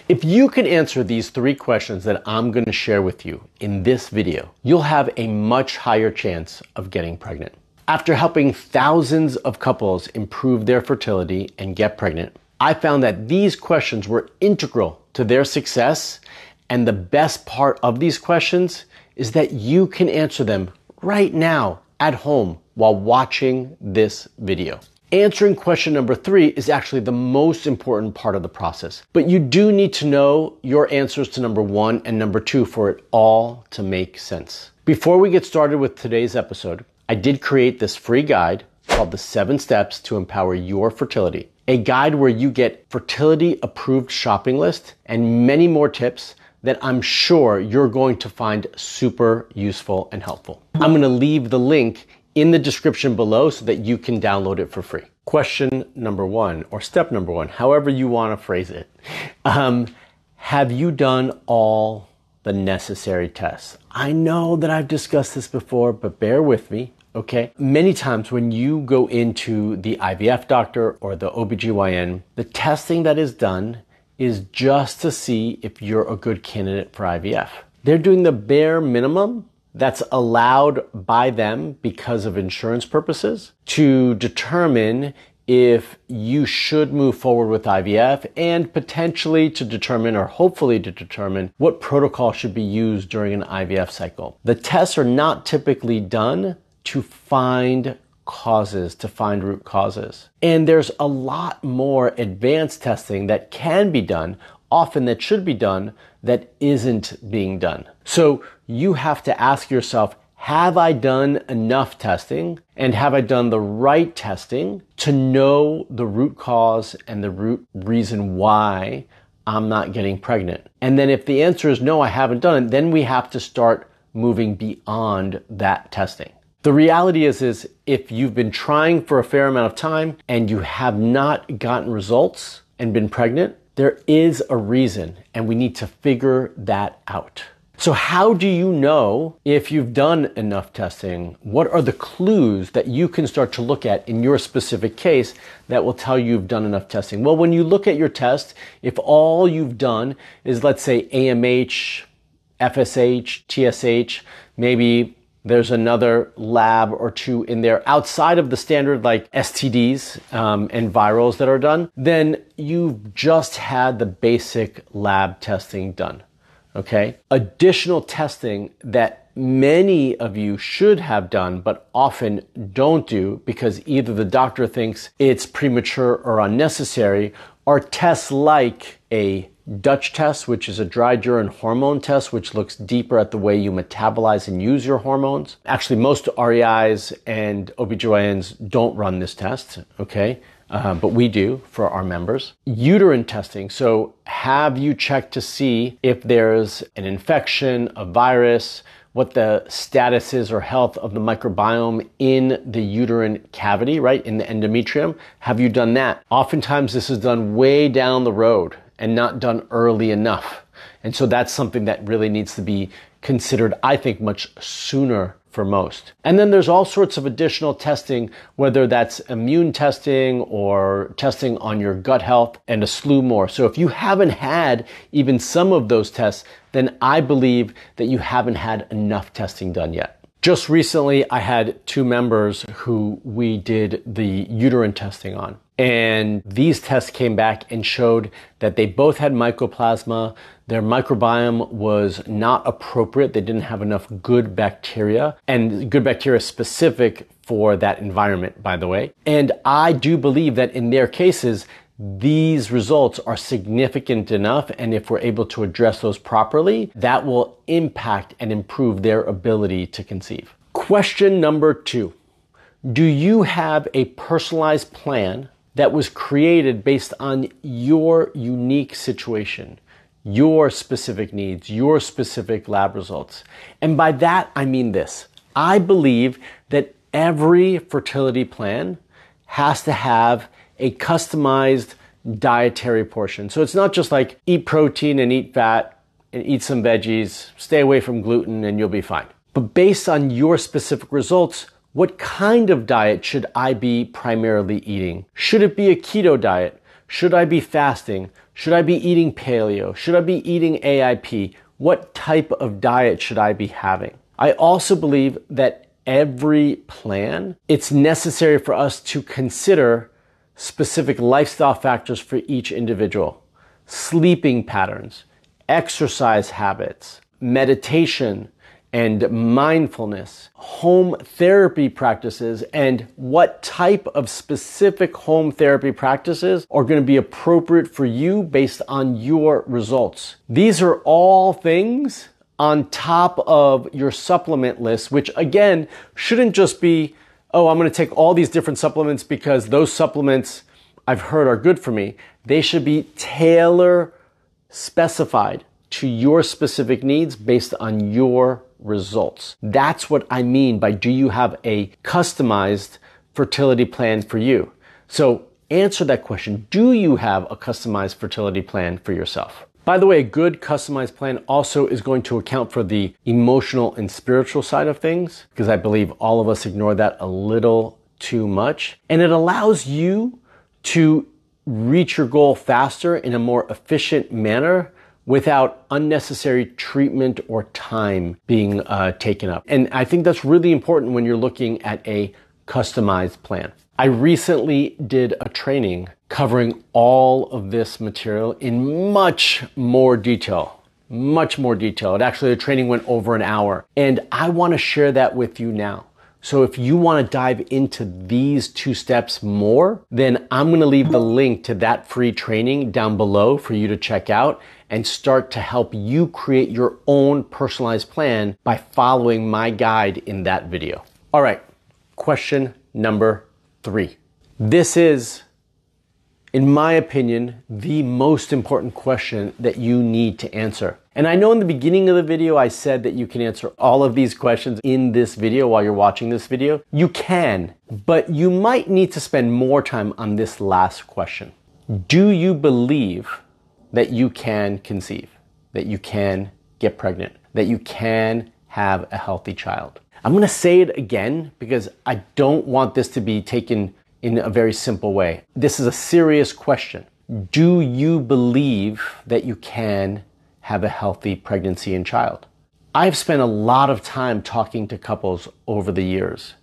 If you can answer these 3 questions that I'm going to share with you in this video, you'll have a much higher chance of getting pregnant. After helping thousands of couples improve their fertility and get pregnant, I found that these questions were integral to their success, and the best part of these questions is that you can answer them right now at home while watching this video. Answering question number 3 is actually the most important part of the process, but you do need to know your answers to number 1 and number 2 for it all to make sense. Before we get started with today's episode, I did create this free guide called the 7 Steps to Empower Your Fertility, a guide where you get fertility approved shopping list and many more tips that I'm sure you're going to find super useful and helpful. I'm going to leave the link in the description below so that you can download it for free. Question number 1, or step number 1, however you want to phrase it. Have you done all the necessary tests? I know that I've discussed this before, but bear with me, okay? Many times when you go into the IVF doctor or the OBGYN, the testing that is done is just to see if you're a good candidate for IVF. They're doing the bare minimum that's allowed by them because of insurance purposes to determine if you should move forward with IVF and potentially to determine, or hopefully to determine, what protocol should be used during an IVF cycle. The tests are not typically done to find causes, to find root causes. And there's a lot more advanced testing that can be done, often that should be done, that isn't being done. So you have to ask yourself, have I done enough testing and have I done the right testing to know the root cause and the root reason why I'm not getting pregnant? And then if the answer is no, I haven't done it, then we have to start moving beyond that testing. The reality is if you've been trying for a fair amount of time and you have not gotten results and been pregnant, there is a reason, and we need to figure that out. So how do you know if you've done enough testing? What are the clues that you can start to look at in your specific case that will tell you you've done enough testing? Well, when you look at your test, if all you've done is, let's say, AMH, FSH, TSH, maybe there's another lab or 2 in there outside of the standard like STDs and virals that are done, then you've just had the basic lab testing done, okay? Additional testing that many of you should have done but often don't do because either the doctor thinks it's premature or unnecessary are tests like a Dutch test, which is a dry urine hormone test, which looks deeper at the way you metabolize and use your hormones. Actually, most REIs and OBGYNs don't run this test, okay? But we do for our members. Uterine testing. So have you checked to see if there's an infection, a virus, what the status is or health of the microbiome in the uterine cavity, right? In the endometrium. Have you done that? Oftentimes this is done way down the road and not done early enough. And so that's something that really needs to be considered, I think, much sooner for most. And then there's all sorts of additional testing, whether that's immune testing or testing on your gut health and a slew more. So if you haven't had even some of those tests, then I believe that you haven't had enough testing done yet. Just recently, I had 2 members who we did the uterine testing on. And these tests came back and showed that they both had mycoplasma. Their microbiome was not appropriate. They didn't have enough good bacteria, and good bacteria specific for that environment, by the way. And I do believe that in their cases, these results are significant enough, and if we're able to address those properly, that will impact and improve their ability to conceive. Question number 2. Do you have a personalized plan that was created based on your unique situation, your specific needs, your specific lab results? And by that, I mean this. I believe that every fertility plan has to have a customized dietary portion. So it's not just like eat protein and eat fat and eat some veggies, stay away from gluten and you'll be fine. But based on your specific results, what kind of diet should I be primarily eating? Should it be a keto diet? Should I be fasting? Should I be eating paleo? Should I be eating AIP? What type of diet should I be having? I also believe that every plan, it's necessary for us to consider specific lifestyle factors for each individual. Sleeping patterns, exercise habits, meditation and mindfulness, home therapy practices, and what type of specific home therapy practices are going to be appropriate for you based on your results. These are all things on top of your supplement list, which again, shouldn't just be, oh, I'm going to take all these different supplements because those supplements I've heard are good for me. They should be tailor specified to your specific needs based on your results. That's what I mean by, do you have a customized fertility plan for you? So answer that question. Do you have a customized fertility plan for yourself? By the way, a good customized plan also is going to account for the emotional and spiritual side of things, because I believe all of us ignore that a little too much. And it allows you to reach your goal faster in a more efficient manner without unnecessary treatment or time being taken up. And I think that's really important when you're looking at a customized plan. I recently did a training covering all of this material in much more detail. Actually, the training went over an hour, and I want to share that with you now. So if you want to dive into these 2 steps more, then I'm going to leave the link to that free training down below for you to check out and start to help you create your own personalized plan by following my guide in that video. All right, question number 3. This is, in my opinion, the most important question that you need to answer. And I know in the beginning of the video, I said that you can answer all of these questions in this video while you're watching this video. You can, but you might need to spend more time on this last question. Do you believe that you can conceive, that you can get pregnant, that you can have a healthy child? I'm going to say it again because I don't want this to be taken in a very simple way. This is a serious question. Do you believe that you can have a healthy pregnancy and child? I've spent a lot of time talking to couples over the years,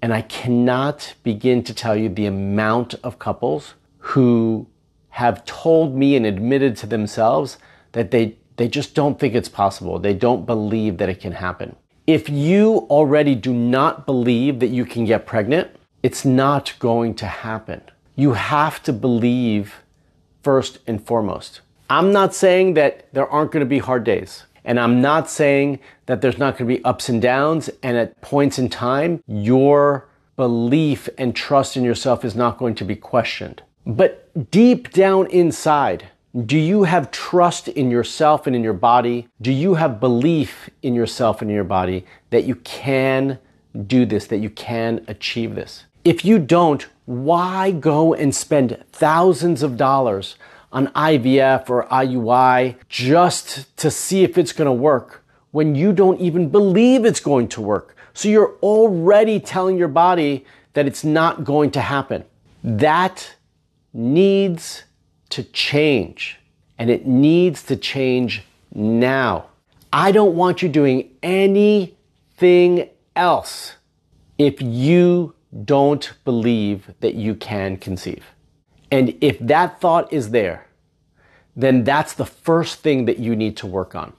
and I cannot begin to tell you the amount of couples who have told me and admitted to themselves that they just don't think it's possible. They don't believe that it can happen. If you already do not believe that you can get pregnant, it's not going to happen. You have to believe first and foremost. I'm not saying that there aren't going to be hard days. And I'm not saying that there's not going to be ups and downs. And at points in time, your belief and trust in yourself is not going to be questioned. But deep down inside, do you have trust in yourself and in your body? Do you have belief in yourself and in your body that you can do this, that you can achieve this? If you don't, why go and spend thousands of dollars on IVF or IUI just to see if it's going to work when you don't even believe it's going to work? So you're already telling your body that it's not going to happen. That needs to change, and it needs to change now. I don't want you doing anything else if you don't believe that you can conceive. And if that thought is there, then that's the first thing that you need to work on.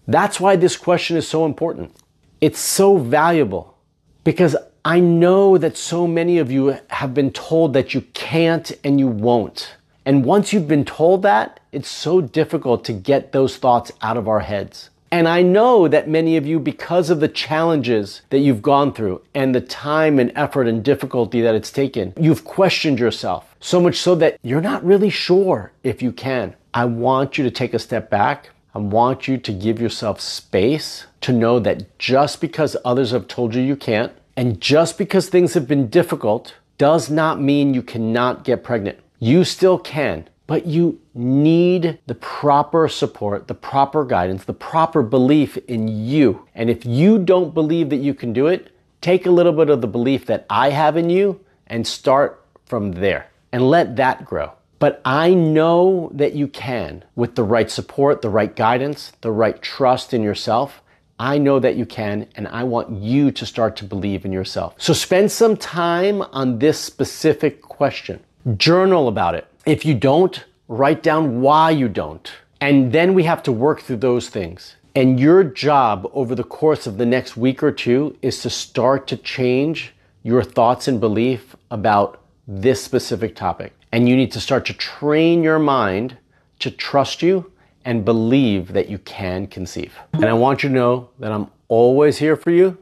That's why this question is so important. It's so valuable because I know that so many of you have been told that you can't and you won't. And once you've been told that, it's so difficult to get those thoughts out of our heads. And I know that many of you, because of the challenges that you've gone through and the time and effort and difficulty that it's taken, you've questioned yourself so much so that you're not really sure if you can. I want you to take a step back. I want you to give yourself space to know that just because others have told you you can't, and just because things have been difficult, does not mean you cannot get pregnant. You still can, but you need the proper support, the proper guidance, the proper belief in you. And if you don't believe that you can do it, take a little bit of the belief that I have in you and start from there and let that grow. But I know that you can with the right support, the right guidance, the right trust in yourself. I know that you can, and I want you to start to believe in yourself. So spend some time on this specific question. Journal about it. If you don't, write down why you don't. And then we have to work through those things. And your job over the course of the next week or two is to start to change your thoughts and belief about this specific topic. And you need to start to train your mind to trust you and believe that you can conceive. And I want you to know that I'm always here for you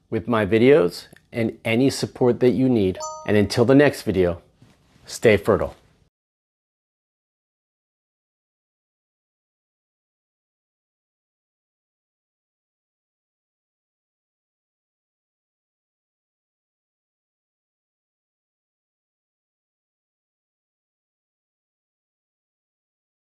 with my videos and any support that you need. And until the next video, stay fertile.